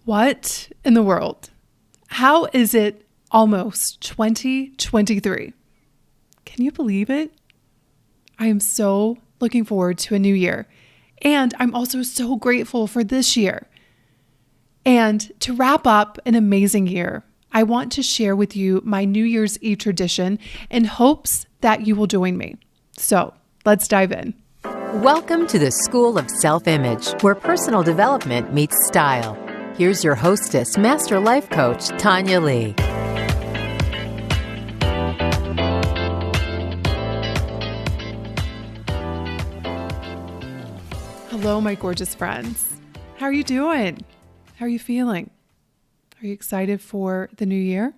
What in the world? How is it almost 2023? Can you believe it? I am so looking forward to a new year. And I'm also so grateful for this year. And to wrap up an amazing year, I want to share with you my New Year's Eve tradition in hopes that you will join me. So let's dive in. Welcome to the School of Self-Image, where personal development meets style. Here's your hostess, Master Life Coach, Tonya Leigh. Hello, my gorgeous friends. How are you doing? How are you feeling? Are you excited for the new year?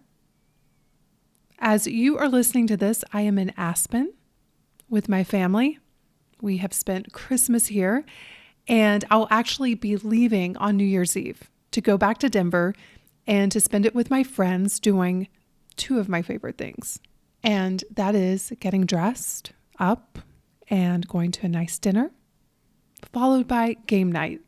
As you are listening to this, I am in Aspen with my family. We have spent Christmas here, and I'll actually be leaving on New Year's Eve to go back to Denver and to spend it with my friends doing two of my favorite things. And that is getting dressed up and going to a nice dinner, followed by game night.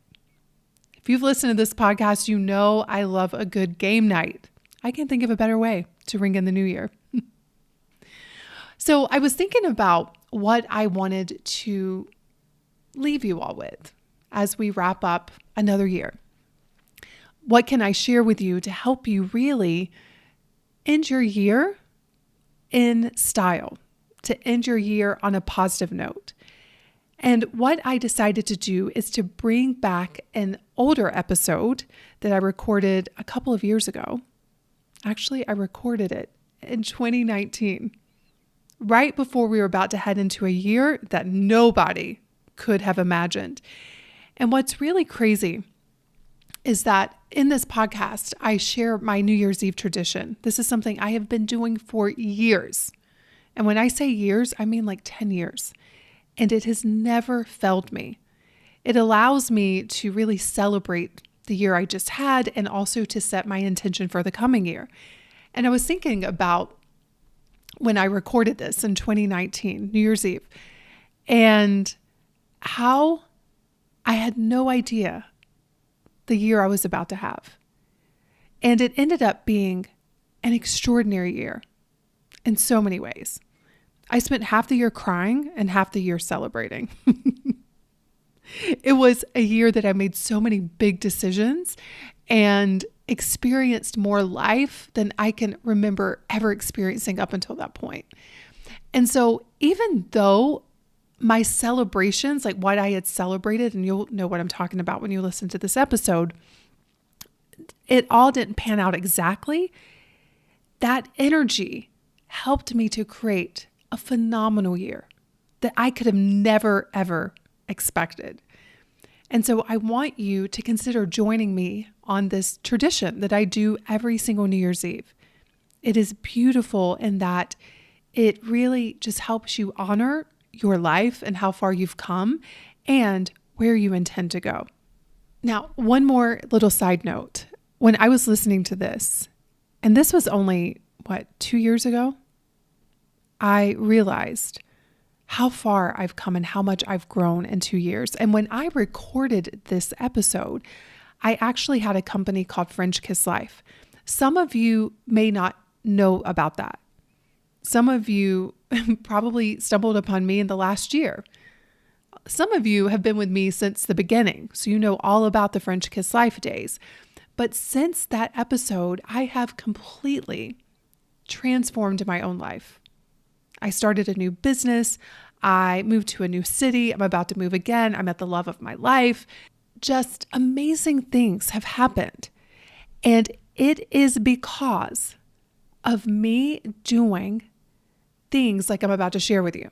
If you've listened to this podcast, you know I love a good game night. I can't think of a better way to ring in the new year. So I was thinking about what I wanted to leave you all with as we wrap up another year. What can I share with you to help you really end your year in style, to end your year on a positive note? And what I decided to do is to bring back an older episode that I recorded a couple of years ago. Actually, I recorded it in 2019, right before we were about to head into a year that nobody could have imagined. And what's really crazy is that in this podcast, I share my New Year's Eve tradition. This is something I have been doing for years. And when I say years, I mean like 10 years. And it has never failed me. It allows me to really celebrate the year I just had and also to set my intention for the coming year. And I was thinking about when I recorded this in 2019, New Year's Eve, and how I had no idea the year I was about to have. And it ended up being an extraordinary year in so many ways. I spent half the year crying and half the year celebrating. It was a year that I made so many big decisions and experienced more life than I can remember ever experiencing up until that point. And so even though my celebrations, like what I had celebrated, and you'll know what I'm talking about when you listen to this episode, it all didn't pan out exactly. That energy helped me to create a phenomenal year that I could have never, ever expected. And so I want you to consider joining me on this tradition that I do every single New Year's Eve. It is beautiful in that it really just helps you honor your life and how far you've come and where you intend to go. Now, one more little side note. When I was listening to this, and this was only, 2 years ago? I realized how far I've come and how much I've grown in 2 years. And when I recorded this episode, I actually had a company called French Kiss Life. Some of you may not know about that. Some of you probably stumbled upon me in the last year. Some of you have been with me since the beginning, so you know all about the French Kiss Life days. But since that episode, I have completely transformed my own life. I started a new business. I moved to a new city. I'm about to move again. I met the love of my life. Just amazing things have happened. And it is because of me doing things like I'm about to share with you.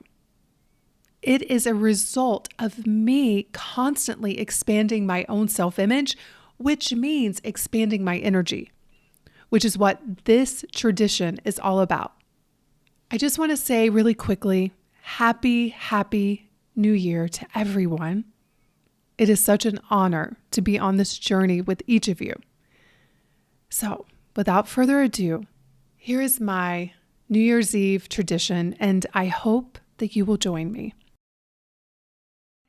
It is a result of me constantly expanding my own self-image, which means expanding my energy, which is what this tradition is all about. I just want to say really quickly, happy New Year to everyone. It is such an honor to be on this journey with each of you. So, without further ado, here is my New Year's Eve tradition, and I hope that you will join me.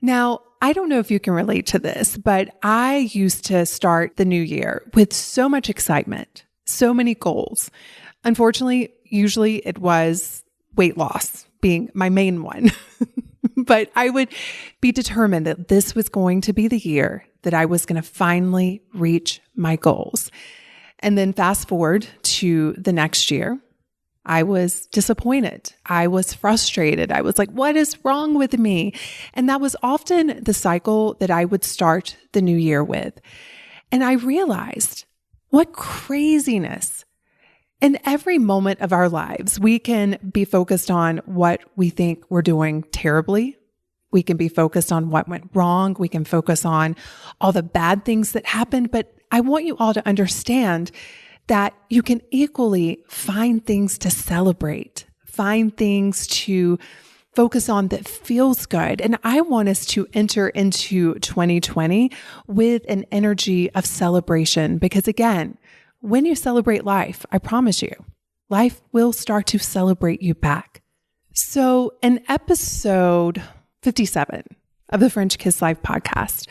Now, I don't know if you can relate to this, but I used to start the new year with so much excitement, so many goals. Unfortunately, usually it was weight loss being my main one. But I would be determined that this was going to be the year that I was going to finally reach my goals. And then fast forward to the next year, I was disappointed. I was frustrated. I was like, what is wrong with me? And that was often the cycle that I would start the new year with. And I realized what craziness. In every moment of our lives, we can be focused on what we think we're doing terribly. We can be focused on what went wrong. We can focus on all the bad things that happened. But I want you all to understand that you can equally find things to celebrate, find things to focus on that feels good. And I want us to enter into 2020 with an energy of celebration because again, when you celebrate life, I promise you, life will start to celebrate you back. So in episode 57 of the French Kiss Life podcast,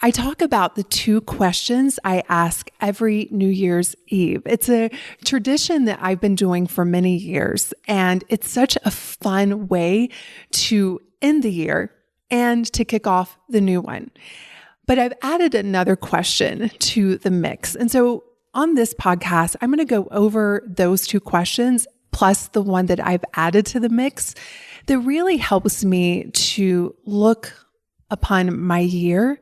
I talk about the 2 questions I ask every New Year's Eve. It's a tradition that I've been doing for many years, and it's such a fun way to end the year and to kick off the new one. But I've added another question to the mix. And so on this podcast, I'm going to go over those 2 questions plus the one that I've added to the mix that really helps me to look upon my year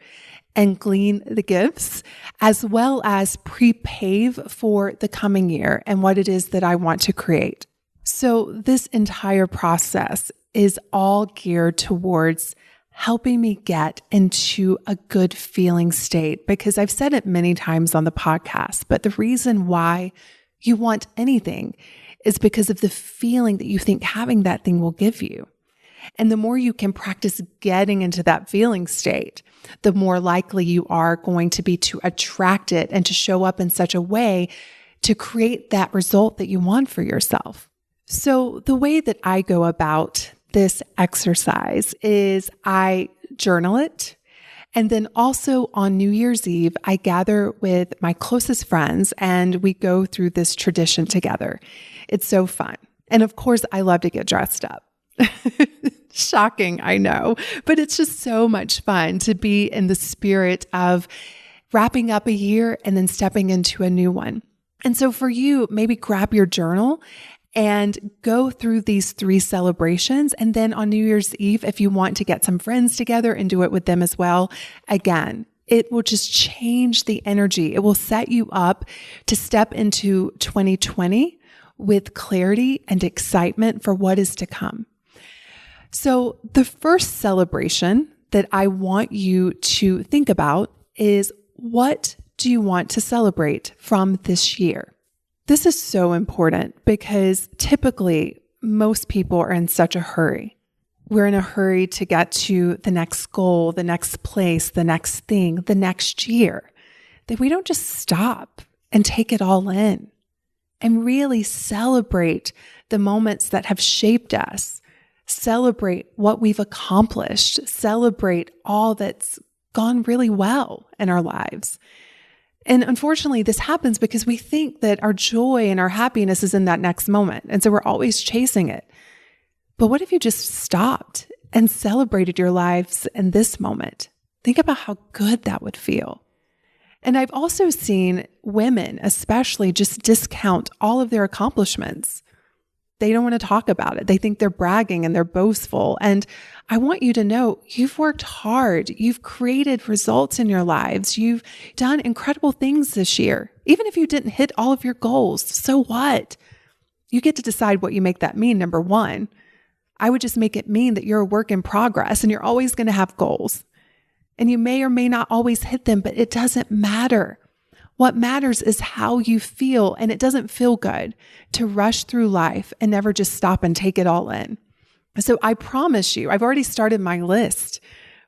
and glean the gifts, as well as prepave for the coming year and what it is that I want to create. So this entire process is all geared towards helping me get into a good feeling state, because I've said it many times on the podcast, but the reason why you want anything is because of the feeling that you think having that thing will give you. And the more you can practice getting into that feeling state, the more likely you are going to be to attract it and to show up in such a way to create that result that you want for yourself. So the way that I go about this exercise is I journal it. And then also on New Year's Eve, I gather with my closest friends and we go through this tradition together. It's so fun. And of course, I love to get dressed up. Shocking, I know, but it's just so much fun to be in the spirit of wrapping up a year and then stepping into a new one. And so for you, maybe grab your journal and go through these 3 celebrations. And then on New Year's Eve, if you want to get some friends together and do it with them as well, again, it will just change the energy. It will set you up to step into 2020 with clarity and excitement for what is to come. So the first celebration that I want you to think about is, what do you want to celebrate from this year? This is so important because typically most people are in such a hurry. We're in a hurry to get to the next goal, the next place, the next thing, the next year, that we don't just stop and take it all in and really celebrate the moments that have shaped us, celebrate what we've accomplished, celebrate all that's gone really well in our lives. And unfortunately, this happens because we think that our joy and our happiness is in that next moment. And so we're always chasing it. But what if you just stopped and celebrated your lives in this moment? Think about how good that would feel. And I've also seen women, especially, just discount all of their accomplishments. They don't want to talk about it. They think they're bragging and they're boastful. And I want you to know you've worked hard. You've created results in your lives. You've done incredible things this year. Even if you didn't hit all of your goals, so what? You get to decide what you make that mean, number one. I would just make it mean that you're a work in progress and you're always going to have goals. And you may or may not always hit them, but it doesn't matter. What matters is how you feel, and it doesn't feel good to rush through life and never just stop and take it all in. So I promise you, I've already started my list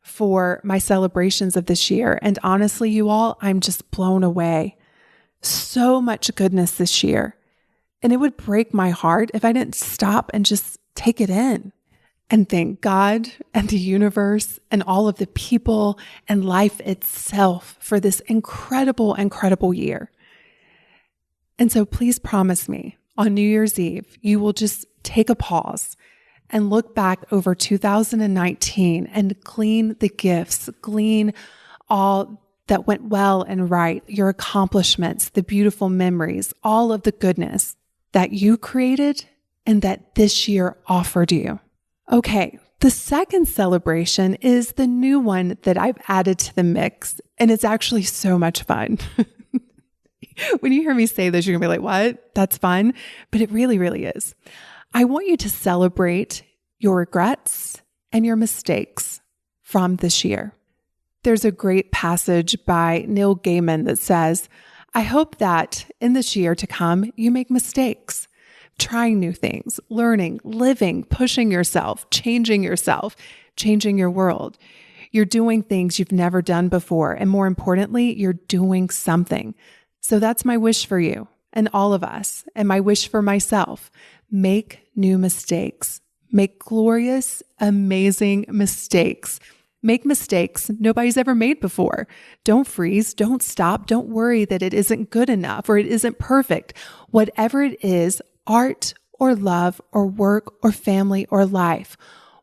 for my celebrations of this year. And honestly, you all, I'm just blown away. So much goodness this year. And it would break my heart if I didn't stop and just take it in. and thank God and the universe and all of the people and life itself for this incredible, incredible year. And so please promise me on New Year's Eve, you will just take a pause and look back over 2019 and glean the gifts, glean all that went well and right, your accomplishments, the beautiful memories, all of the goodness that you created and that this year offered you. Okay, the second celebration is the new one that I've added to the mix, and it's actually so much fun. When you hear me say this, you're gonna be like, what? That's fun? But it really, really is. I want you to celebrate your regrets and your mistakes from this year. There's a great passage by Neil Gaiman that says, I hope that in this year to come, you make mistakes, trying new things, learning, living, pushing yourself, changing your world. You're doing things you've never done before. And more importantly, you're doing something. So that's my wish for you and all of us, and my wish for myself. Make new mistakes. Make glorious, amazing mistakes. Make mistakes nobody's ever made before. Don't freeze. Don't stop. Don't worry that it isn't good enough or it isn't perfect. Whatever it is, art or love or work or family or life,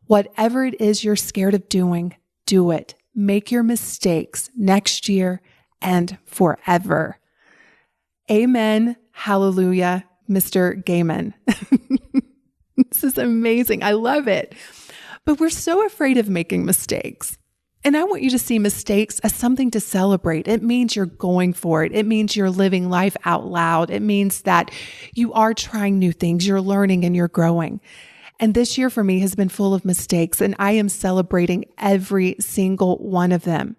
whatever it is you're scared of doing, do it. Make your mistakes next year and forever. Amen. Hallelujah, Mr. Gaiman. This is amazing. I love it. But we're so afraid of making mistakes. And I want you to see mistakes as something to celebrate. It means you're going for it. It means you're living life out loud. It means that you are trying new things. You're learning and you're growing. And this year for me has been full of mistakes, and I am celebrating every single one of them.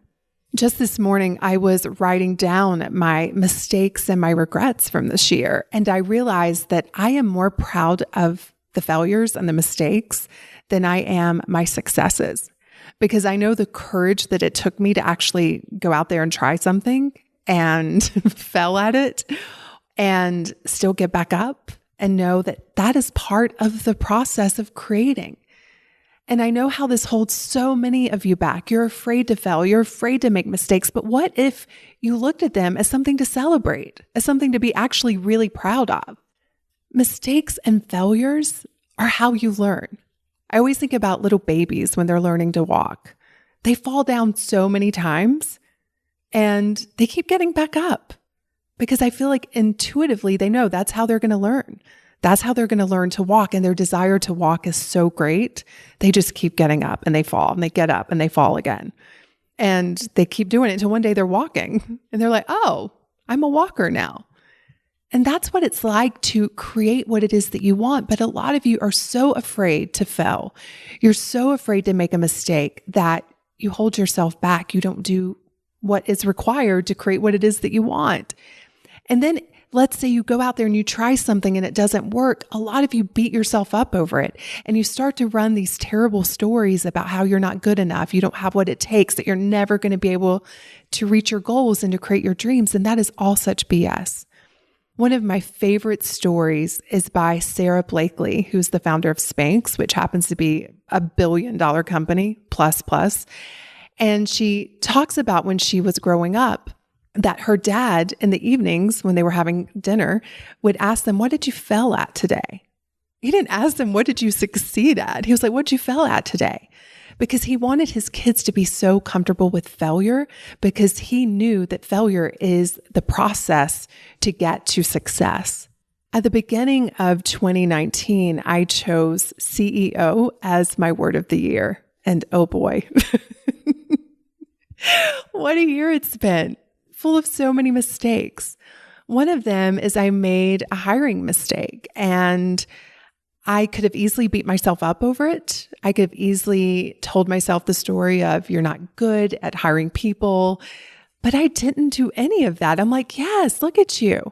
Just this morning, I was writing down my mistakes and my regrets from this year, and I realized that I am more proud of the failures and the mistakes than I am my successes, because I know the courage that it took me to actually go out there and try something and fail at it and still get back up and know that that is part of the process of creating. And I know how this holds so many of you back. You're afraid to fail. You're afraid to make mistakes. But what if you looked at them as something to celebrate, as something to be actually really proud of? Mistakes and failures are how you learn. I always think about little babies when they're learning to walk. They fall down so many times and they keep getting back up because I feel like intuitively they know that's how they're going to learn. That's how they're going to learn to walk. And their desire to walk is so great. They just keep getting up and they fall and they get up and they fall again. And they keep doing it until one day they're walking and they're like, oh, I'm a walker now. And that's what it's like to create what it is that you want. But a lot of you are so afraid to fail. You're so afraid to make a mistake that you hold yourself back. You don't do what is required to create what it is that you want. And then let's say you go out there and you try something and it doesn't work. A lot of you beat yourself up over it and you start to run these terrible stories about how you're not good enough. You don't have what it takes, that you're never going to be able to reach your goals and to create your dreams. And that is all such BS. One of my favorite stories is by Sarah Blakely, who's the founder of Spanx, which happens to be $1 billion company, plus. And she talks about when she was growing up, that her dad in the evenings when they were having dinner would ask them, what did you fail at today? He didn't ask them, what did you succeed at? He was like, what did you fail at today? Because he wanted his kids to be so comfortable with failure because he knew that failure is the process to get to success. At the beginning of 2019, I chose CEO as my word of the year. And oh boy, what a year it's been. Full of so many mistakes. One of them is I made a hiring mistake and I could have easily beat myself up over it. I could have easily told myself the story of you're not good at hiring people, but I didn't do any of that. I'm like, yes, look at you.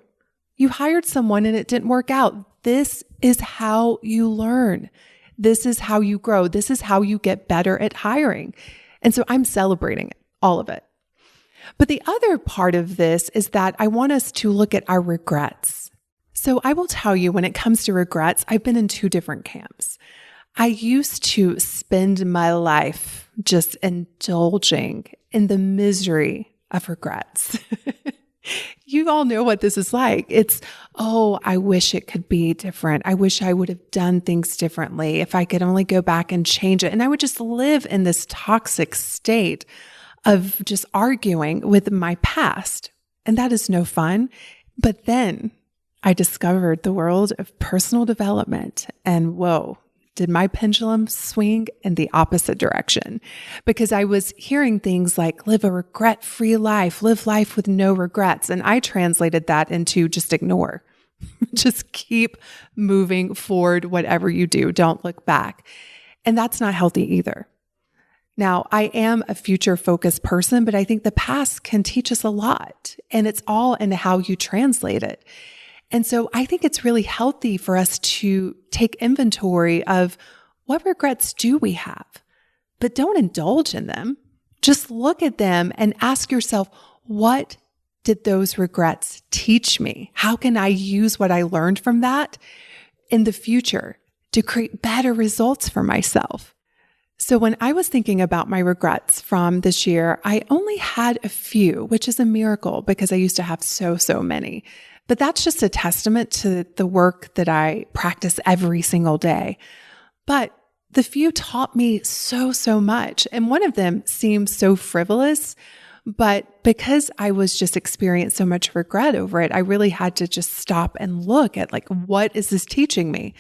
You hired someone and it didn't work out. This is how you learn. This is how you grow. This is how you get better at hiring. And so I'm celebrating it, all of it. But the other part of this is that I want us to look at our regrets. So I will tell you, when it comes to regrets, I've been in two different camps. I used to spend my life just indulging in the misery of regrets. You all know what this is like. It's, oh, I wish it could be different. I wish I would have done things differently. If I could only go back and change it. And I would just live in this toxic state of just arguing with my past. And that is no fun. But then I discovered the world of personal development, and whoa, did my pendulum swing in the opposite direction, because I was hearing things like live a regret-free life, live life with no regrets. And I translated that into just ignore, just keep moving forward. Whatever you do, don't look back. And that's not healthy either. Now, I am a future-focused person, but I think the past can teach us a lot, and it's all in how you translate it. And so I think it's really healthy for us to take inventory of what regrets do we have, but don't indulge in them. Just look at them and ask yourself, what did those regrets teach me? How can I use what I learned from that in the future to create better results for myself? So when I was thinking about my regrets from this year, I only had a few, which is a miracle because I used to have so many. But that's just a testament to the work that I practice every single day. But the few taught me so much. And one of them seems so frivolous, but because I was just experiencing so much regret over it, I really had to just stop and look at what is this teaching me?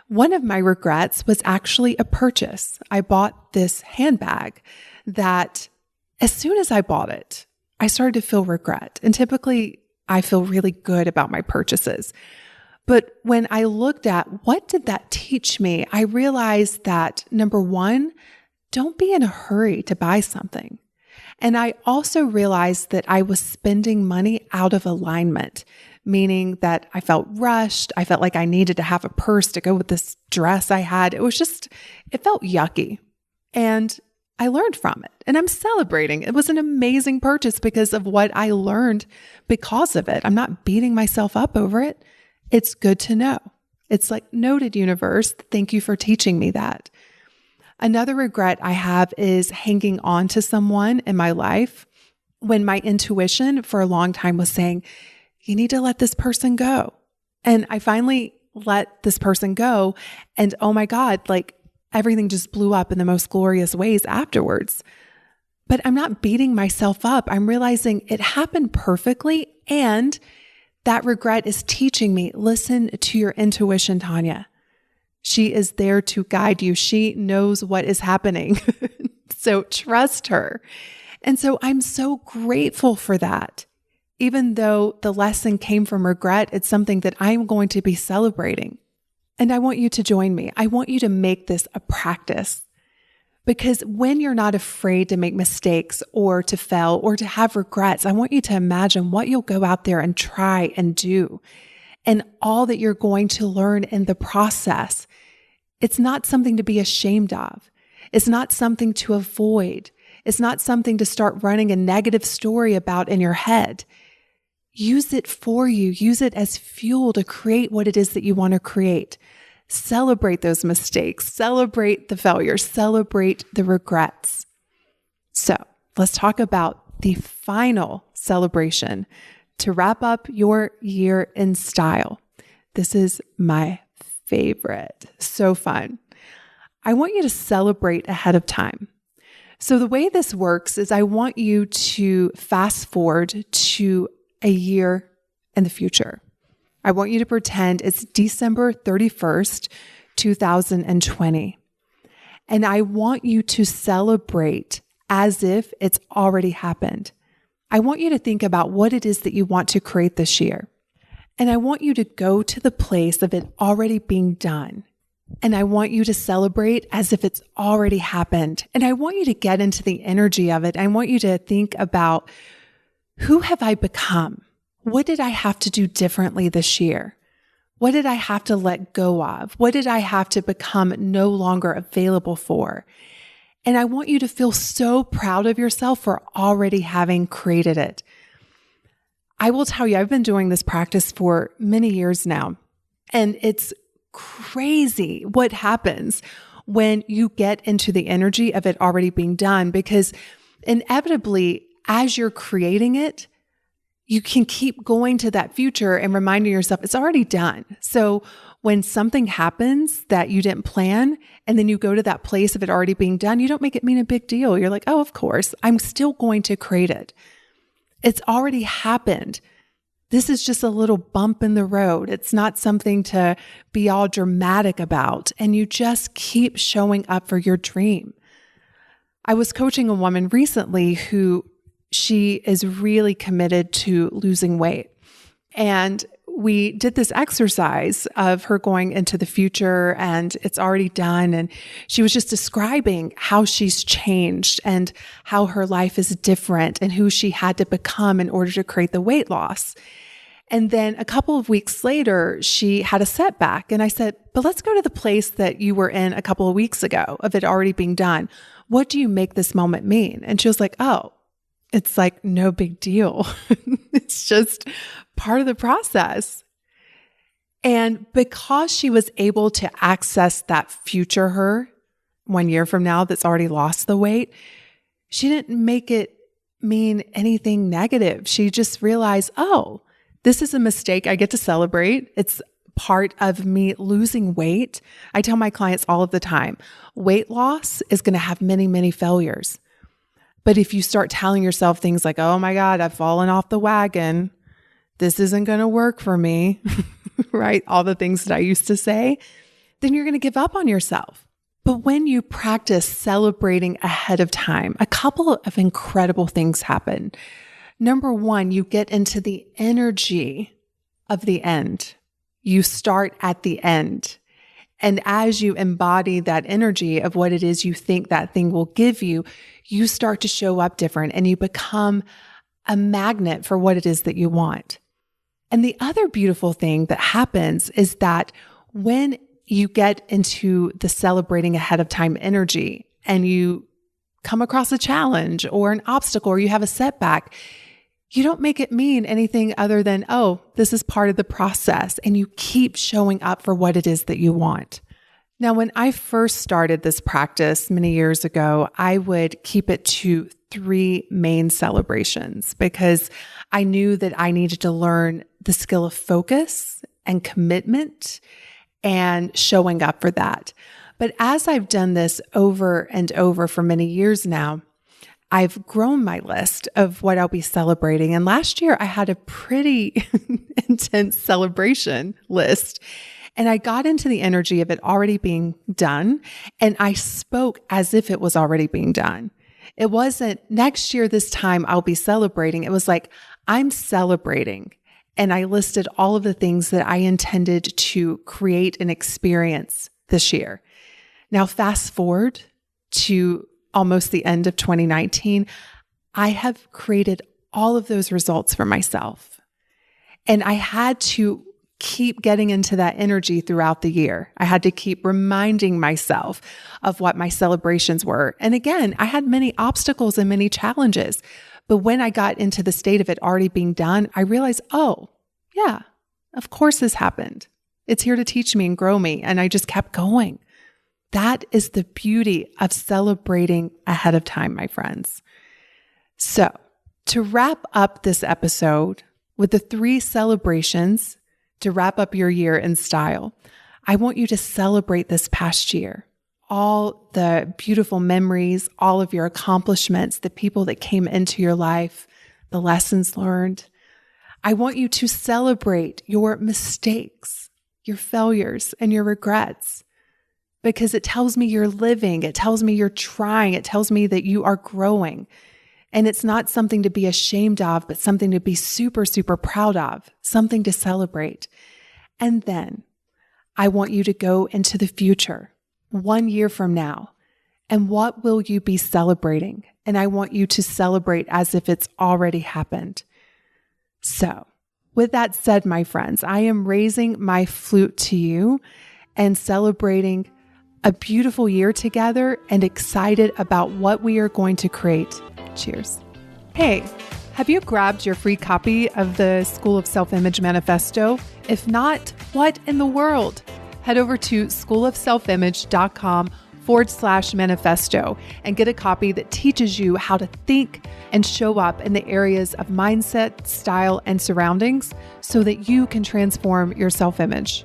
One of my regrets was actually a purchase. I bought this handbag that as soon as I bought it, I started to feel regret. And typically I feel really good about my purchases. But when I looked at what did that teach me, I realized that number one, don't be in a hurry to buy something. And I also realized that I was spending money out of alignment, meaning that I felt rushed. I felt like I needed to have a purse to go with this dress I had. It felt yucky. And I learned from it, and I'm celebrating. It was an amazing purchase because of what I learned because of it. I'm not beating myself up over it. It's good to know. It's like, noted, universe. Thank you for teaching me that. Another regret I have is hanging on to someone in my life when my intuition for a long time was saying, you need to let this person go. And I finally let this person go. And oh my God, everything just blew up in the most glorious ways afterwards. But I'm not beating myself up. I'm realizing it happened perfectly. And that regret is teaching me, listen to your intuition, Tonya. She is there to guide you. She knows what is happening. So trust her. And so I'm so grateful for that. Even though the lesson came from regret, it's something that I'm going to be celebrating. And I want you to join me. I want you to make this a practice, because when you're not afraid to make mistakes or to fail or to have regrets, I want you to imagine what you'll go out there and try and do and all that you're going to learn in the process. It's not something to be ashamed of. It's not something to avoid. It's not something to start running a negative story about in your head. Use it for you. Use it as fuel to create what it is that you want to create. Celebrate those mistakes. Celebrate the failures. Celebrate the regrets. So let's talk about the final celebration to wrap up your year in style. This is my favorite. So fun. I want you to celebrate ahead of time. So the way this works is I want you to fast forward to a year in the future. I want you to pretend it's December 31st, 2020. And I want you to celebrate as if it's already happened. I want you to think about what it is that you want to create this year. And I want you to go to the place of it already being done. And I want you to celebrate as if it's already happened. And I want you to get into the energy of it. I want you to think about, who have I become? What did I have to do differently this year? What did I have to let go of? What did I have to become no longer available for? And I want you to feel so proud of yourself for already having created it. I will tell you, I've been doing this practice for many years now, and it's crazy what happens when you get into the energy of it already being done, because inevitably, as you're creating it, you can keep going to that future and reminding yourself it's already done. So when something happens that you didn't plan, and then you go to that place of it already being done, you don't make it mean a big deal. You're like, oh, of course, I'm still going to create it. It's already happened. This is just a little bump in the road. It's not something to be all dramatic about. And you just keep showing up for your dream. I was coaching a woman recently who she is really committed to losing weight. And we did this exercise of her going into the future, and it's already done. And she was just describing how she's changed and how her life is different and who she had to become in order to create the weight loss. And then a couple of weeks later, she had a setback. And I said, but let's go to the place that you were in a couple of weeks ago of it already being done. What do you make this moment mean? And she was like, oh, it's like no big deal. It's just part of the process. And because she was able to access that future her 1 year from now that's already lost the weight, she didn't make it mean anything negative. She just realized, oh, this is a mistake I get to celebrate. It's part of me losing weight. I tell my clients all of the time, weight loss is going to have many, many failures. But if you start telling yourself things like, oh my God, I've fallen off the wagon, this isn't going to work for me, right? All the things that I used to say, then you're going to give up on yourself. But when you practice celebrating ahead of time, a couple of incredible things happen. Number one, you get into the energy of the end. You start at the end. And as you embody that energy of what it is you think that thing will give you, you start to show up different and you become a magnet for what it is that you want. And the other beautiful thing that happens is that when you get into the celebrating ahead of time energy and you come across a challenge or an obstacle or you have a setback, you don't make it mean anything other than, oh, this is part of the process, and you keep showing up for what it is that you want. Now, when I first started this practice many years ago, I would keep it to 3 main celebrations because I knew that I needed to learn the skill of focus and commitment and showing up for that. But as I've done this over and over for many years now, I've grown my list of what I'll be celebrating. And last year I had a pretty intense celebration list. And I got into the energy of it already being done. And I spoke as if it was already being done. It wasn't next year, this time I'll be celebrating. It was like, I'm celebrating. And I listed all of the things that I intended to create and experience this year. Now, fast forward to almost the end of 2019, I have created all of those results for myself. And I had to keep getting into that energy throughout the year. I had to keep reminding myself of what my celebrations were. And again, I had many obstacles and many challenges. But when I got into the state of it already being done, I realized, oh, yeah, of course this happened. It's here to teach me and grow me. And I just kept going. That is the beauty of celebrating ahead of time, my friends. So, to wrap up this episode with the 3 celebrations to wrap up your year in style, I want you to celebrate this past year. All the beautiful memories, all of your accomplishments, the people that came into your life, the lessons learned. I want you to celebrate your mistakes, your failures, and your regrets. Because it tells me you're living, it tells me you're trying, it tells me that you are growing. And it's not something to be ashamed of, but something to be super, super proud of, something to celebrate. And then I want you to go into the future, 1 year from now. And what will you be celebrating? And I want you to celebrate as if it's already happened. So, with that said, my friends, I am raising my flute to you and celebrating a beautiful year together and excited about what we are going to create. Cheers. Hey, have you grabbed your free copy of the School of Self-Image Manifesto? If not, what in the world? Head over to schoolofselfimage.com selfimage.com/manifesto and get a copy that teaches you how to think and show up in the areas of mindset, style, and surroundings so that you can transform your self-image.